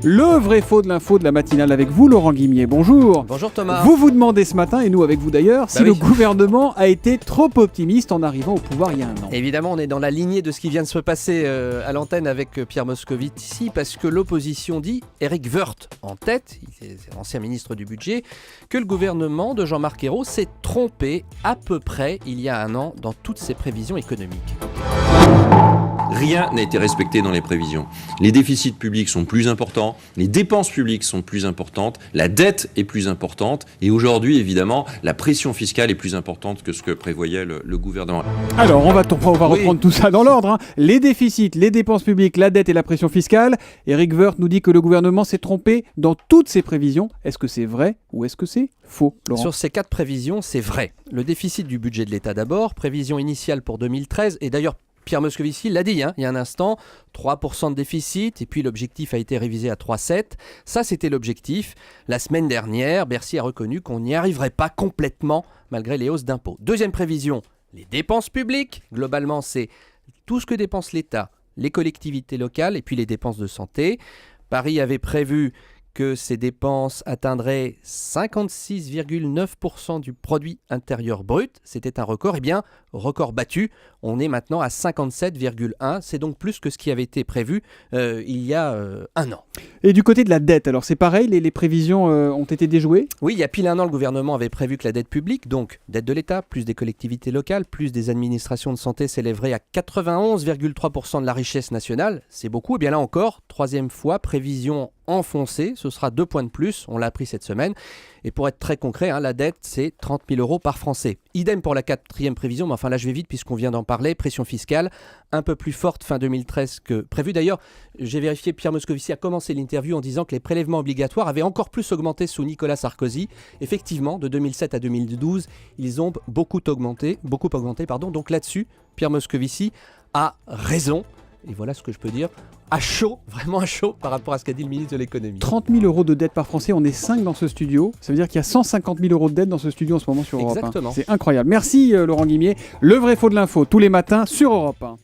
Le vrai faux de l'info de la matinale avec vous, Laurent Guimier. Bonjour. Bonjour Thomas. Vous vous demandez ce matin, et nous avec vous d'ailleurs, si le oui. gouvernement a été trop optimiste en arrivant au pouvoir il y a un an. Évidemment, on est dans la lignée de ce qui vient de se passer à l'antenne avec Pierre Moscovici, parce que l'opposition dit, Éric Woerth en tête, c'est l'ancien ministre du budget, que le gouvernement de Jean-Marc Ayrault s'est trompé à peu près il y a un an dans toutes ses prévisions économiques. Rien n'a été respecté dans les prévisions. Les déficits publics sont plus importants, les dépenses publiques sont plus importantes, la dette est plus importante et aujourd'hui, évidemment, la pression fiscale est plus importante que ce que prévoyait le gouvernement. Alors, on va reprendre tout ça dans l'ordre. Les déficits, les dépenses publiques, la dette et la pression fiscale. Éric Woerth nous dit que le gouvernement s'est trompé dans toutes ses prévisions. Est-ce que c'est vrai ou est-ce que c'est faux, Laurent ? Sur ces 4 prévisions, c'est vrai. Le déficit du budget de l'État d'abord, prévision initiale pour 2013 et d'ailleurs Pierre Moscovici l'a dit il y a un instant, 3% de déficit et puis l'objectif a été révisé à 3,7. Ça, c'était l'objectif. La semaine dernière, Bercy a reconnu qu'on n'y arriverait pas complètement malgré les hausses d'impôts. Deuxième prévision, les dépenses publiques. Globalement, c'est tout ce que dépense l'État, les collectivités locales et puis les dépenses de santé. Paris avait prévu que ces dépenses atteindraient 56,9% du produit intérieur brut. C'était un record. Eh bien, record battu. On est maintenant à 57,1%. C'est donc plus que ce qui avait été prévu il y a un an. Et du côté de la dette, alors c'est pareil, les prévisions ont été déjouées ? Oui, il y a pile un an, le gouvernement avait prévu que la dette publique, donc dette de l'État, plus des collectivités locales, plus des administrations de santé, s'élèverait à 91,3% de la richesse nationale. C'est beaucoup. Et bien là encore, troisième fois, prévision enfoncée, ce sera 2 points de plus, on l'a appris cette semaine. Et pour être très concret, la dette, c'est 30 000 € par Français. Idem pour la 4e prévision, mais enfin là je vais vite puisqu'on vient d'en parler, pression fiscale, un peu plus forte fin 2013 que prévu. D'ailleurs, j'ai vérifié, Pierre Moscovici a commencé l'interview en disant que les prélèvements obligatoires avaient encore plus augmenté sous Nicolas Sarkozy. Effectivement, de 2007 à 2012, ils ont beaucoup augmenté. Donc là-dessus, Pierre Moscovici a raison. Et voilà ce que je peux dire. À chaud, vraiment à chaud par rapport à ce qu'a dit le ministre de l'économie. 30 000 € de dette par Français, on est 5 dans ce studio. Ça veut dire qu'il y a 150 000 € de dette dans ce studio en ce moment sur Europe 1. Exactement. C'est incroyable. Merci Laurent Guimier. Le vrai faux de l'info, tous les matins sur Europe 1.